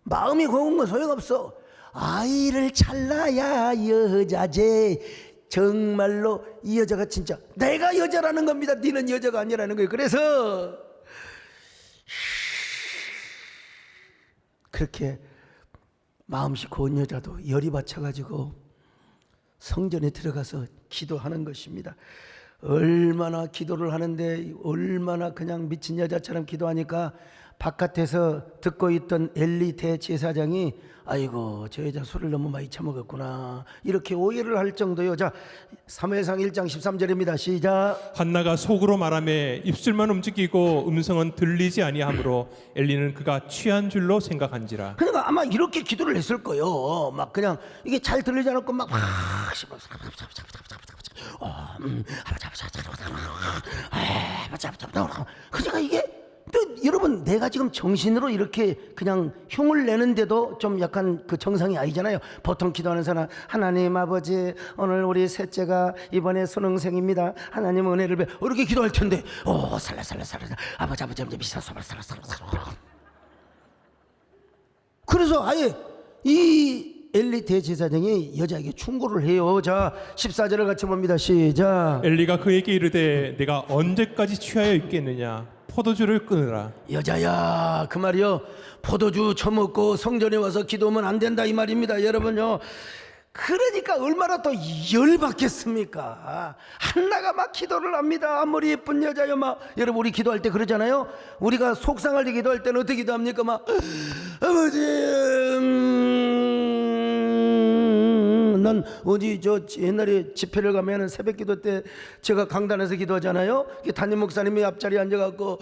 마음이 고운 건 소용없어. 아이를 잘라야 여자제. 정말로 이 여자가 진짜 내가 여자라는 겁니다. 니는 여자가 아니라는 거예요. 그래서 그렇게 마음씨 고운 여자도 열이 받쳐가지고 성전에 들어가서 기도하는 것입니다. 얼마나 기도를 하는데, 얼마나 그냥 미친 여자처럼 기도하니까 바깥에서 듣고 있던 엘리 대제사장이, 아이고, 저 여자 술을 너무 많이 처먹었구나, 이렇게 오해를 할 정도요. 자, 사무엘상 1장 13절입니다. 시작. 한나가 속으로 말하매 입술만 움직이고 음성은 들리지 아니하므로 엘리는 그가 취한 줄로 생각한지라. 그러니까 아마 이렇게 기도를 했을 거예요. 막 그냥 이게 잘 들리지 않았고 막 그러니까 이게 또 여러분, 내가 지금 정신으로 이렇게 그냥 흉을 내는데도 좀 약간 그 정상이 아니잖아요. 보통 기도하는 사람, 하나님 아버지, 오늘 우리 셋째가 이번에 수능생입니다. 하나님 은혜를 이렇게 기도할 텐데, 살라 아버지 미사서 살라. 그래서 아예 이 엘리 대제사장이 여자에게 충고를 해요. 자, 14절을 같이 봅니다. 시작. 엘리가 그에게 이르되 내가 언제까지 취하여 있겠느냐, 포도주를 끊으라. 여자야, 그 말이요, 포도주 처먹고 성전에 와서 기도하면 안 된다 이 말입니다. 여러분요, 그러니까 얼마나 또 열받겠습니까? 한나가 막 기도를 합니다. 아무리 예쁜 여자요, 막. 여러분, 우리 기도할 때 그러잖아요. 우리가 속상할 때 기도할 때는 어떻게 기도합니까? 막, 아버지, 난 어디 옛날에 집회를 가면은 새벽 기도 때 제가 강단에서 기도하잖아요. 담임 목사님이 앞자리에 앉아갖고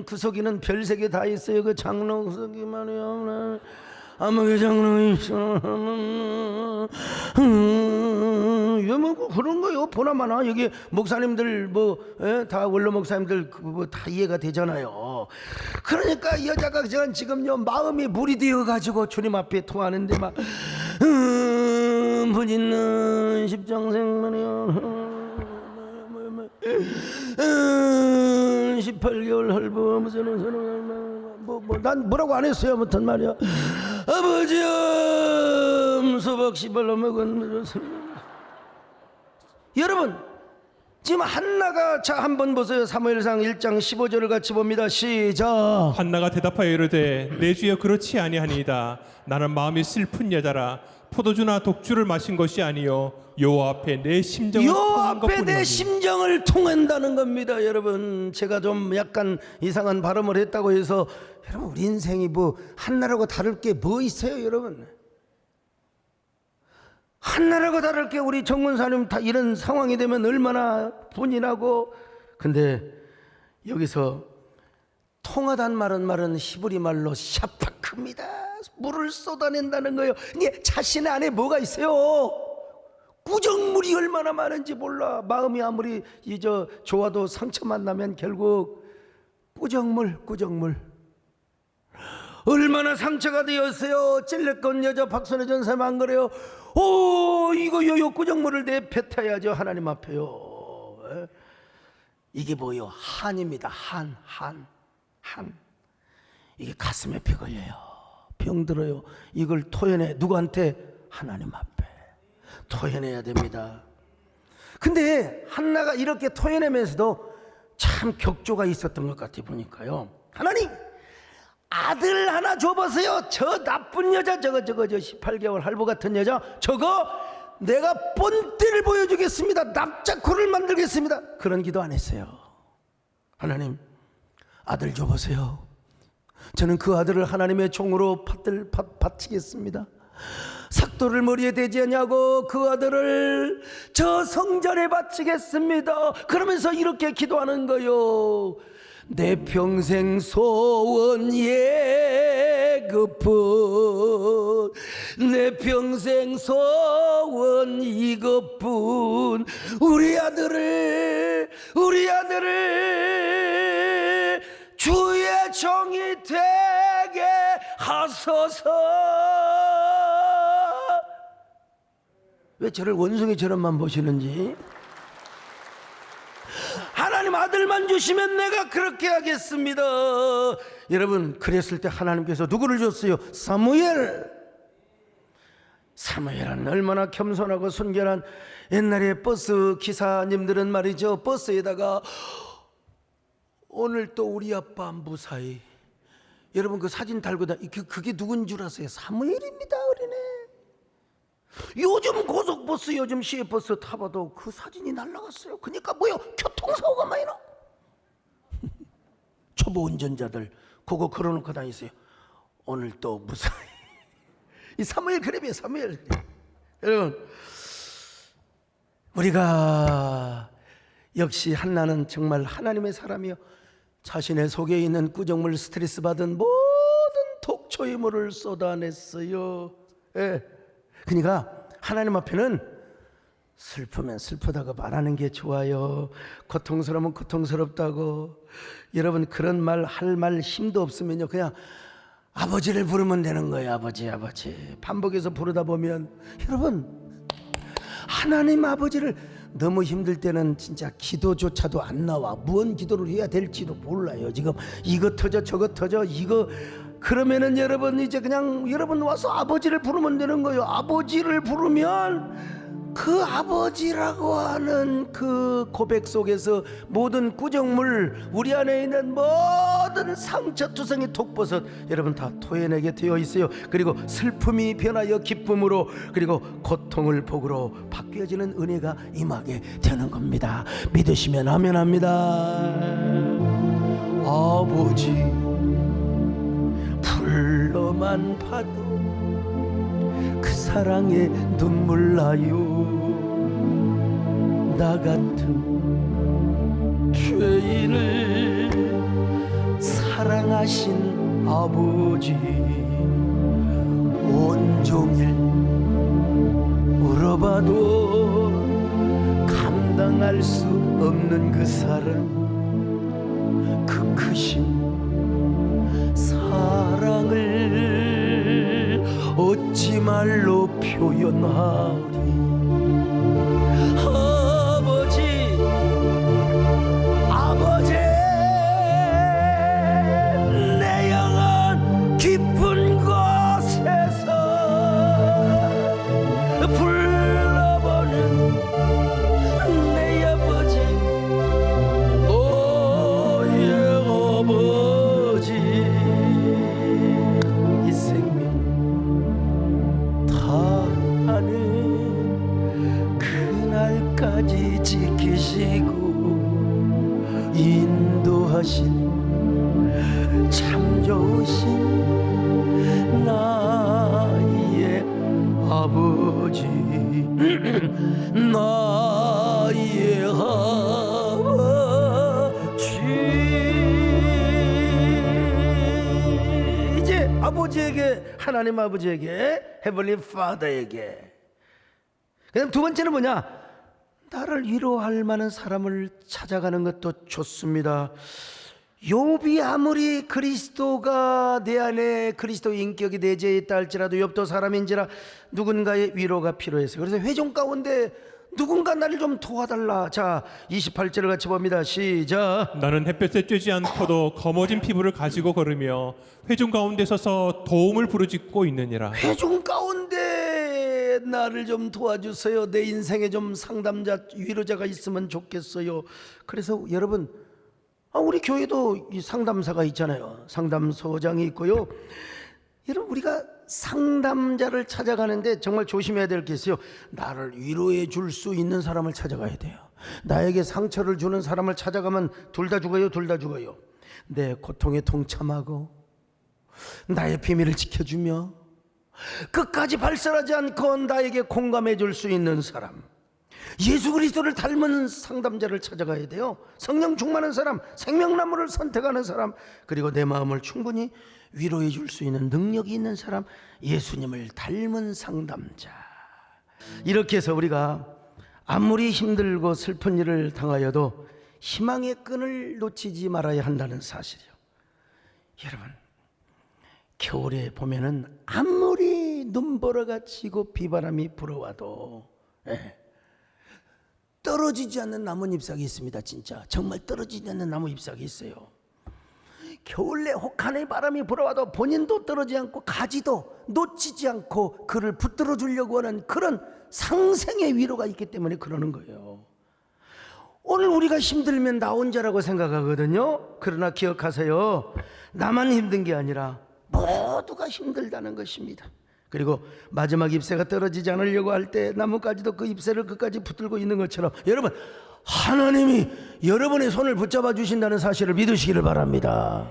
구석이는 별색이 다 있어요. 그 장로 구석이 말이야. 아무개 장로 있어. 뭐 그런 거요. 보나마나 여기 목사님들 다 원로 목사님들 다 이해가 되잖아요. 그러니까 여자가 지금요 마음이 물이 되어 가지고 주님 앞에 통하는데 막 분있는 십장생만이요. 18개월 헐버 무슨 난 뭐라고 안 했어요. 아무튼 말이야. 아버지 수박 씨발로 먹은. 여러분, 지금 한나가, 자, 한번 보세요. 사무엘상 1장 15절을 같이 봅니다. 시작. 한나가 대답하여 이르되 내 주여 그렇지 아니하니이다. 나는 마음이 슬픈 여자라. 포도주나 독주를 마신 것이 아니요 여호와 앞에 내 심정을 통한 앞에 내 것뿐이오니. 심정을 통한다는 겁니다. 여러분, 제가 좀 약간 이상한 발음을 했다고 해서 여러분, 우리 인생이 뭐 한나라고 다를 게 뭐 있어요? 여러분, 한나라가 다를 게 우리 정문사님 다 이런 상황이 되면 얼마나 분이 나고. 근데 여기서 통하단 말은 히브리 말로 샤파크입니다. 물을 쏟아낸다는 거예요. 이게 자신의 안에 뭐가 있어요? 꾸정물이 얼마나 많은지 몰라. 마음이 아무리 좋아도 상처만 나면 결국 꾸정물. 얼마나 상처가 되었어요. 찔렸건 여자 박선혜 전사님 안 그래요? 오, 이거 꾸정물을 내뱉어야죠 하나님 앞에요. 이게 뭐요? 한입니다. 한. 이게 가슴에 피 걸려요. 병 들어요. 이걸 토해내. 누구한테? 하나님 앞에 토해내야 됩니다. 근데 한나가 이렇게 토해내면서도 참 격조가 있었던 것 같아 보니까요. 하나님, 아들 하나 줘보세요. 저 나쁜 여자, 저거 18개월 할부 같은 여자, 저거 내가 본때를 보여주겠습니다. 납작코를 만들겠습니다. 그런 기도 안 했어요. 하나님, 아들 줘보세요. 저는 그 아들을 하나님의 종으로 바치겠습니다. 삭도를 머리에 대지 않냐고 그 아들을 저 성전에 바치겠습니다. 그러면서 이렇게 기도하는 거요. 내 평생 소원 예그뿐, 내 평생 소원 이것뿐. 우리 아들을 주의 종이 되게 하소서. 왜 저를 원숭이처럼만 보시는지. 하나님 아들만 주시면 내가 그렇게 하겠습니다. 여러분, 그랬을 때 하나님께서 누구를 줬어요? 사무엘은 얼마나 겸손하고 순결한. 옛날에 버스 기사님들은 말이죠, 버스에다가 오늘 또 우리 아빠 무사히. 여러분 그 사진 달고 그게 누군 줄 아세요? 사무엘입니다. 어린애. 요즘 고속버스, 요즘 시외버스 타봐도 그 사진이 날라갔어요. 그러니까 뭐요? 교통사고가 많이 나. 초보 운전자들 그거 걸어놓고 다니세요. 오늘 또 무사히. 이 사무엘 그랩이에요. 사무엘 그랩. 여러분, 우리가 역시 한나는 정말 하나님의 사람이요, 자신의 속에 있는 꾸정물, 스트레스 받은 모든 독초의 물을 쏟아냈어요. 그러니까 하나님 앞에는 슬프면 슬프다고 말하는 게 좋아요. 고통스러우면 고통스럽다고. 여러분, 그런 말 할 말 힘도 없으면요, 그냥 아버지를 부르면 되는 거예요. 아버지. 반복해서 부르다 보면, 여러분, 하나님 아버지를, 너무 힘들 때는 진짜 기도조차도 안 나와. 무언 기도를 해야 될지도 몰라요. 지금 이거 터져 저거 터져 이거. 그러면은 여러분 이제 그냥 여러분 와서 아버지를 부르면 되는 거예요. 아버지를 부르면 그 아버지라고 하는 그 고백 속에서 모든 꾸정물, 우리 안에 있는 모든 상처투성이 독버섯, 여러분 다 토해내게 되어 있어요. 그리고 슬픔이 변하여 기쁨으로, 그리고 고통을 복으로 바뀌어지는 은혜가 임하게 되는 겁니다. 믿으시면 아멘 합니다. 아버지, 불러만 봐도 그 사랑에 눈물 나요. 나 같은 죄인을 사랑하신 아버지, 온종일 울어봐도 감당할 수 없는 그 사랑, 그 크신 사랑을 어찌 말로 표현하리. 아버지, 내 영혼 깊은 곳에서 불러보는 내 아버지, 오예 아버지, 이 생명 다하는 그날까지 지키시고 인도하신 참 좋으신 나의 아버지 나의 아버지. 이제 아버지에게, 하나님 아버지에게, 헤블리 파더에게. 그다음 두 번째는 뭐냐? 나를 위로할 만한 사람을 찾아가는 것도 좋습니다. 욥이 아무리 그리스도가 내 안에, 그리스도 인격이 내재해 있다 할지라도 욥도 사람인지라 누군가의 위로가 필요했어요. 그래서 회중 가운데 누군가 나를 좀 도와달라. 자, 28절을 같이 봅니다. 시작. 나는 햇볕에 쬐지 않고도 검어진 피부를 가지고 걸으며 회중 가운데 서서 도움을 부르짖고 있느니라. 회중 가운데 나를 좀 도와주세요. 내 인생에 좀 상담자, 위로자가 있으면 좋겠어요. 그래서 여러분, 우리 교회도 이 상담사가 있잖아요. 상담소장이 있고요. 여러분, 우리가 상담자를 찾아가는데 정말 조심해야 될 게 있어요. 나를 위로해 줄 수 있는 사람을 찾아가야 돼요. 나에게 상처를 주는 사람을 찾아가면 둘 다 죽어요. 둘 다 죽어요. 내 고통에 동참하고 나의 비밀을 지켜주며 끝까지 발설하지 않고 나에게 공감해 줄 수 있는 사람, 예수 그리스도를 닮은 상담자를 찾아가야 돼요. 성령 충만한 사람, 생명나무를 선택하는 사람, 그리고 내 마음을 충분히 위로해 줄 수 있는 능력이 있는 사람, 예수님을 닮은 상담자. 이렇게 해서 우리가 아무리 힘들고 슬픈 일을 당하여도 희망의 끈을 놓치지 말아야 한다는 사실이요. 여러분, 겨울에 보면은 아무리 눈보라가 치고 비바람이 불어와도 떨어지지 않는 나뭇잎사귀 있습니다. 진짜 정말 떨어지지 않는 나뭇잎사귀 있어요. 겨울에 혹한의 바람이 불어와도 본인도 떨어지지 않고 가지도 놓치지 않고 그를 붙들어 주려고 하는 그런 상생의 위로가 있기 때문에 그러는 거예요. 오늘 우리가 힘들면 나 혼자라고 생각하거든요. 그러나 기억하세요. 나만 힘든 게 아니라 모두가 힘들다는 것입니다. 그리고 마지막 잎새가 떨어지지 않으려고 할 때 나뭇가지도 그 잎새를 끝까지 붙들고 있는 것처럼, 여러분, 하나님이 여러분의 손을 붙잡아 주신다는 사실을 믿으시기를 바랍니다.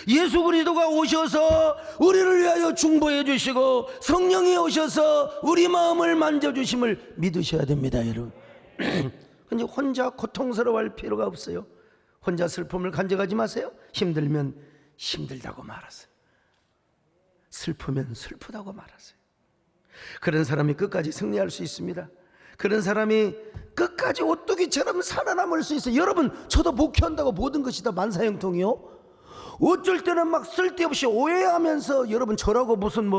예수 그리스도가 오셔서 우리를 위하여 중보해 주시고 성령이 오셔서 우리 마음을 만져주심을 믿으셔야 됩니다. 여러분, 근데 혼자 고통스러워할 필요가 없어요. 혼자 슬픔을 간직하지 마세요. 힘들면 힘들다고 말하세요. 슬프면 슬프다고 말하세요. 그런 사람이 끝까지 승리할 수 있습니다. 그런 사람이 끝까지 오뚜기처럼 살아남을 수 있어요. 여러분, 저도 목회한다고 모든 것이 다 만사형통이요? 어쩔 때는 막 쓸데없이 오해하면서, 여러분, 저라고 무슨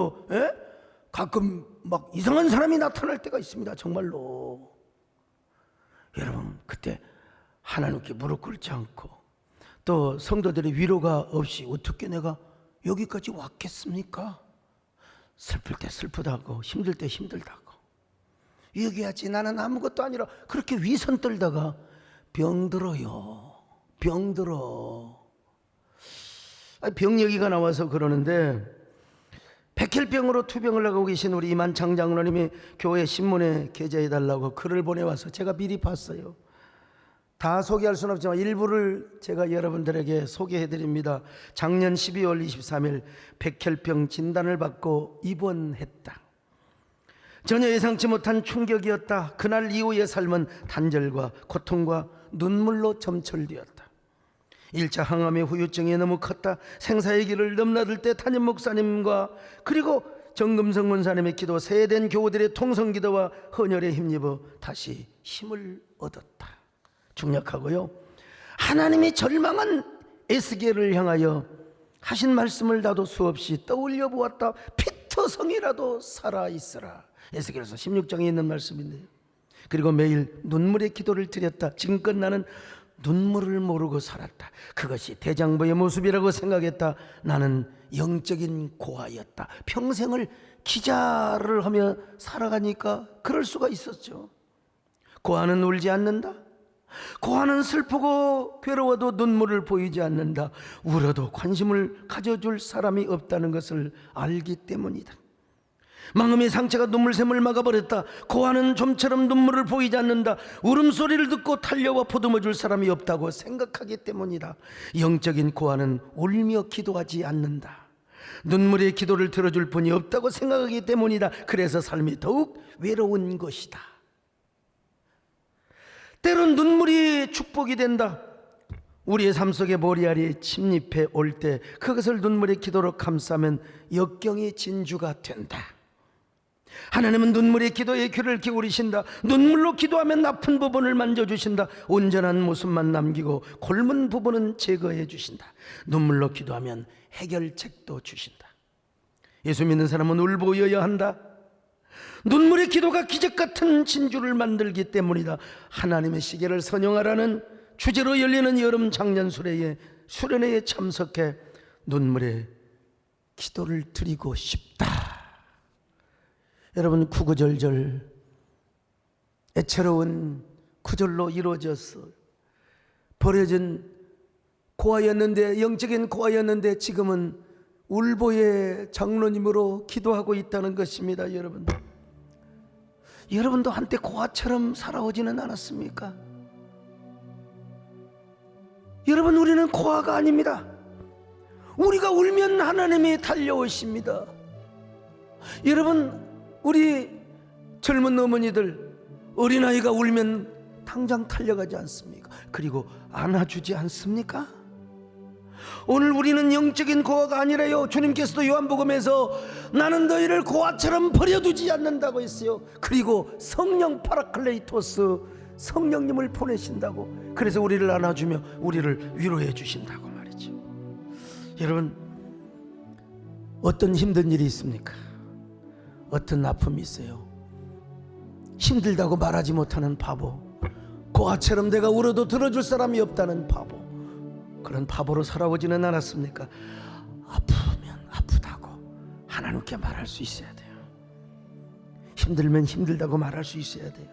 가끔 막 이상한 사람이 나타날 때가 있습니다. 정말로. 여러분, 그때 하나님께 무릎 꿇지 않고 또 성도들의 위로가 없이 어떻게 내가 여기까지 왔겠습니까? 슬플 때 슬프다고, 힘들 때 힘들다고 얘기하지. 나는 아무것도 아니라 그렇게 위선 떨다가 병들어요. 병들어. 병 얘기가 나와서 그러는데, 백혈병으로 투병을 하고 계신 우리 이만창 장로님이 교회 신문에 게재해달라고 글을 보내와서 제가 미리 봤어요. 다 소개할 수는 없지만 일부를 제가 여러분들에게 소개해드립니다. 작년 12월 23일 백혈병 진단을 받고 입원했다. 전혀 예상치 못한 충격이었다. 그날 이후의 삶은 단절과 고통과 눈물로 점철되었다. 1차 항암의 후유증이 너무 컸다. 생사의 길을 넘나들 때 담임 목사님과 그리고 정금성 원사님의 기도, 세대된 교우들의 통성기도와 헌혈에 힘입어 다시 힘을 얻었다. 중약하고요, 하나님이 절망한 에스겔을 향하여 하신 말씀을 나도 수없이 떠올려 보았다. 피터성이라도 살아있으라. 에스겔서 16장에 있는 말씀인데요. 그리고 매일 눈물의 기도를 드렸다. 지금껏 나는 눈물을 모르고 살았다. 그것이 대장부의 모습이라고 생각했다. 나는 영적인 고아였다. 평생을 기자를 하며 살아가니까 그럴 수가 있었죠. 고아는 울지 않는다. 고아는 슬프고 괴로워도 눈물을 보이지 않는다. 울어도 관심을 가져줄 사람이 없다는 것을 알기 때문이다. 마음의 상처가 눈물샘을 막아버렸다. 고아는 좀처럼 눈물을 보이지 않는다. 울음소리를 듣고 달려와 보듬어줄 사람이 없다고 생각하기 때문이다. 영적인 고아는 울며 기도하지 않는다. 눈물의 기도를 들어줄 분이 없다고 생각하기 때문이다. 그래서 삶이 더욱 외로운 것이다. 때론 눈물이 축복이 된다. 우리의 삶 속에 머리알이 침입해 올 때 그것을 눈물의 기도로 감싸면 역경이 진주가 된다. 하나님은 눈물의 기도에 귀를 기울이신다. 눈물로 기도하면 아픈 부분을 만져주신다. 온전한 모습만 남기고 골문 부분은 제거해 주신다. 눈물로 기도하면 해결책도 주신다. 예수 믿는 사람은 울보여야 한다. 눈물의 기도가 기적 같은 진주를 만들기 때문이다. 하나님의 시계를 선영하라는 주제로 열리는 여름 장년 수련회에 참석해 눈물의 기도를 드리고 싶다. 여러분, 구구절절 애처로운 구절로 이루어져서 버려진 고아였는데, 영적인 고아였는데 지금은 울보의 장로님으로 기도하고 있다는 것입니다. 여러분도 한때 고아처럼 살아오지는 않았습니까? 여러분, 우리는 고아가 아닙니다. 우리가 울면 하나님이 달려오십니다. 여러분, 우리 젊은 어머니들, 어린아이가 울면 당장 달려가지 않습니까? 그리고 안아주지 않습니까? 오늘 우리는 영적인 고아가 아니라요, 주님께서도 요한복음에서 나는 너희를 고아처럼 버려두지 않는다고 했어요. 그리고 성령 파라클레이토스, 성령님을 보내신다고. 그래서 우리를 안아주며 우리를 위로해 주신다고 말이죠. 여러분, 어떤 힘든 일이 있습니까? 어떤 아픔이 있어요. 힘들다고 말하지 못하는 바보, 고아처럼 내가 울어도 들어줄 사람이 없다는 바보, 그런 바보로 살아오지는 않았습니까? 아프면 아프다고 하나님께 말할 수 있어야 돼요. 힘들면 힘들다고 말할 수 있어야 돼요.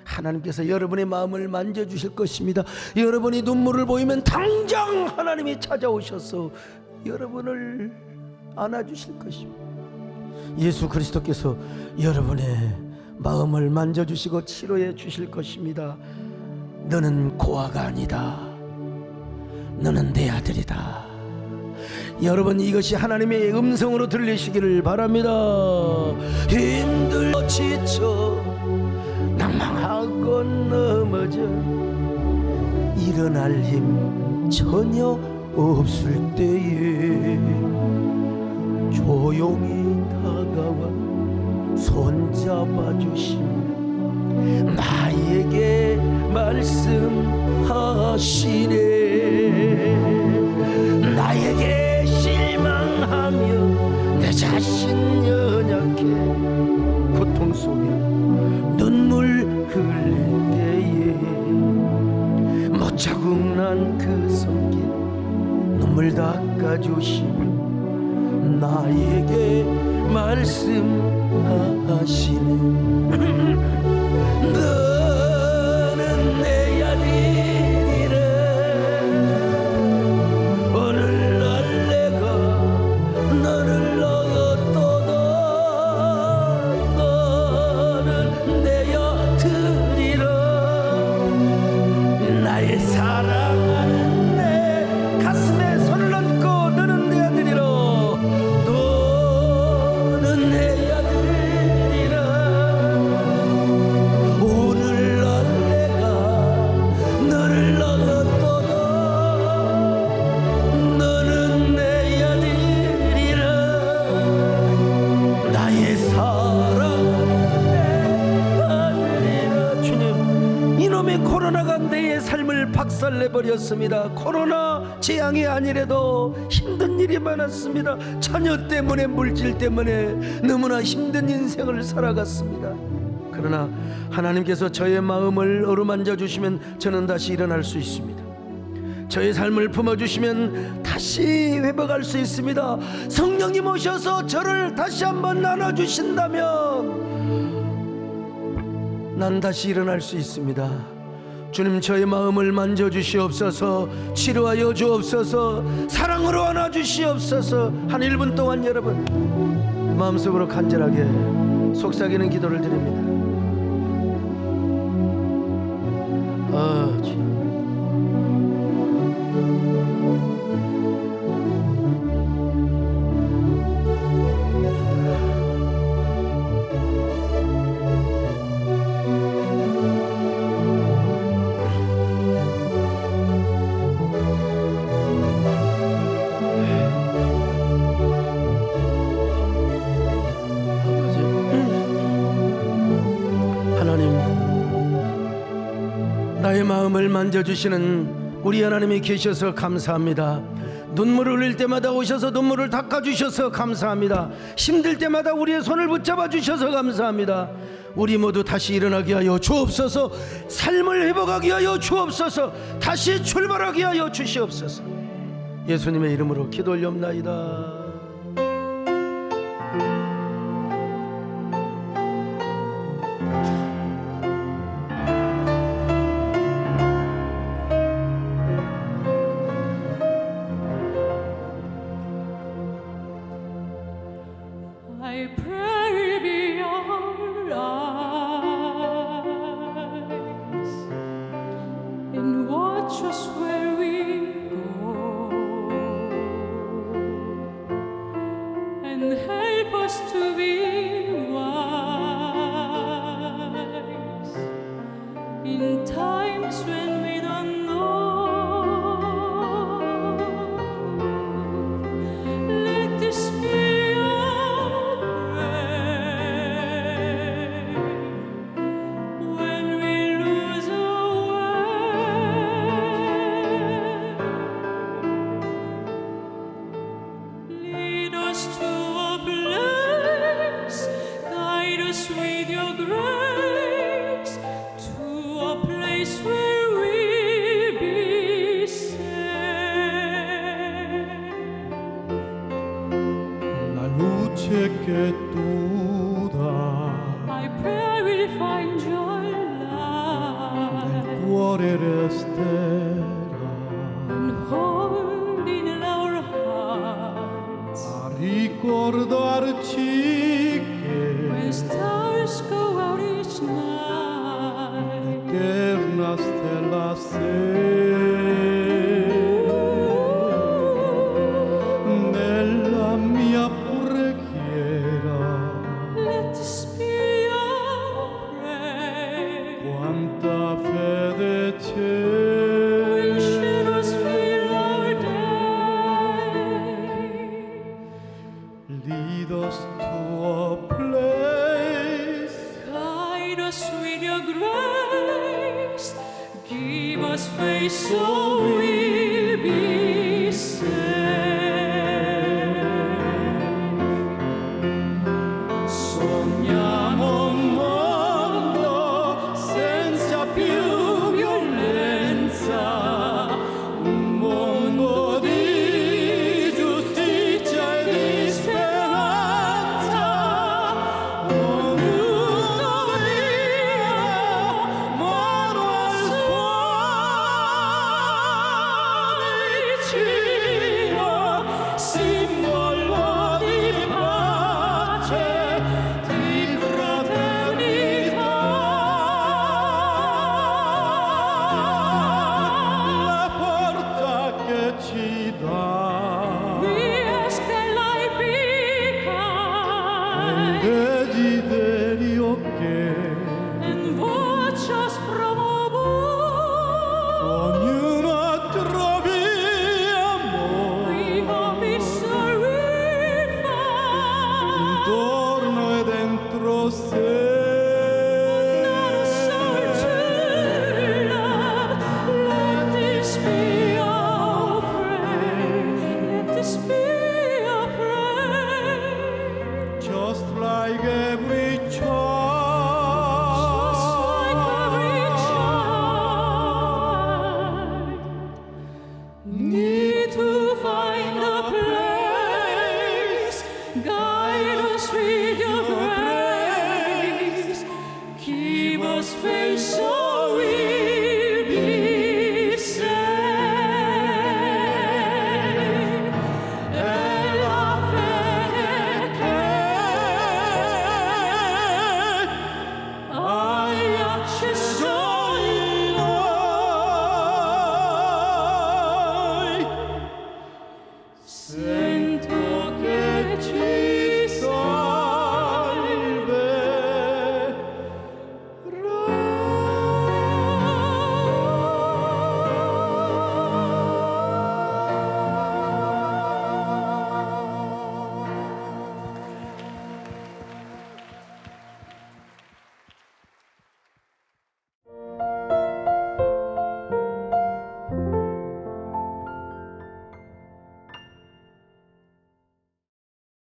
하나님께서 여러분의 마음을 만져주실 것입니다. 여러분이 눈물을 보이면 당장 하나님이 찾아오셔서 여러분을 안아주실 것입니다. 예수 그리스도께서 여러분의 마음을 만져주시고 치료해 주실 것입니다. 너는 고아가 아니다. 너는 내 아들이다. 여러분, 이것이 하나님의 음성으로 들리시기를 바랍니다. 힘들어 지쳐 낭망하고 넘어져 일어날 힘 전혀 없을 때에 조용히 다가와 손잡아 주시며 나에게 말씀하시네. 나에게 실망하며 내 자신 연약해 고통 속에 눈물 흘릴 때에 못자국 난 그 손길 눈물 닦아주시며 나에게 말씀하시네. 너는 내 아들이라. 오늘날 내가 너를 얻었도다. 너는 내 아들이라. 나의 사랑하는 내 가슴에 손을 얹고 너는 내 아들이라. 너는 내 아들이라. 오늘날 내가 너를 얻었도다. 너는 내 아들이라. 나의 사랑하는 내 아들이라. 주님, 이놈의 코로나가 내 삶을 박살내버렸습니다. 코로나 재앙이 아니래도 힘든 일이 많았습니다. 자녀 때문에, 물질 때문에 너무나 힘든 인생을 살아갔습니다. 그러나 하나님께서 저의 마음을 어루만져 주시면 저는 다시 일어날 수 있습니다. 저의 삶을 품어주시면 다시 회복할 수 있습니다. 성령님 오셔서 저를 다시 한번 나눠주신다면 난 다시 일어날 수 있습니다. 주님, 저의 마음을 만져주시옵소서. 치료하여 주옵소서. 사랑으로 안아주시옵소서. 한 1분 동안 여러분 마음속으로 간절하게 속삭이는 기도를 드립니다. 주여. 마음을 만져주시는 우리 하나님이 계셔서 감사합니다. 눈물을 흘릴 때마다 오셔서 눈물을 닦아주셔서 감사합니다. 힘들 때마다 우리의 손을 붙잡아 주셔서 감사합니다. 우리 모두 다시 일어나게 하여 주옵소서. 삶을 회복하게 하여 주옵소서. 다시 출발하게 하여 주시옵소서. 예수님의 이름으로 기도 올리옵나이다. I pray be our eyes and watch us where we go and help us to be wise in times when we don't know. Let this be with your grace to a place where we be safe. La luce che tu dai I pray I will find your light nel cuore resterà and hold in our hearts a ricordarci when stars go out each night. eterna stella sei nella mia preghiera. Let this be our prayer. Quanta fede c'è, When shadows fill our day, lead us to a place guide us with your grace, give us faith so we'll be safe. Sogniamo un mondo senza più violenza, un mondo di giustizia e di speranza, ognuno dia mano al suo vicino, sì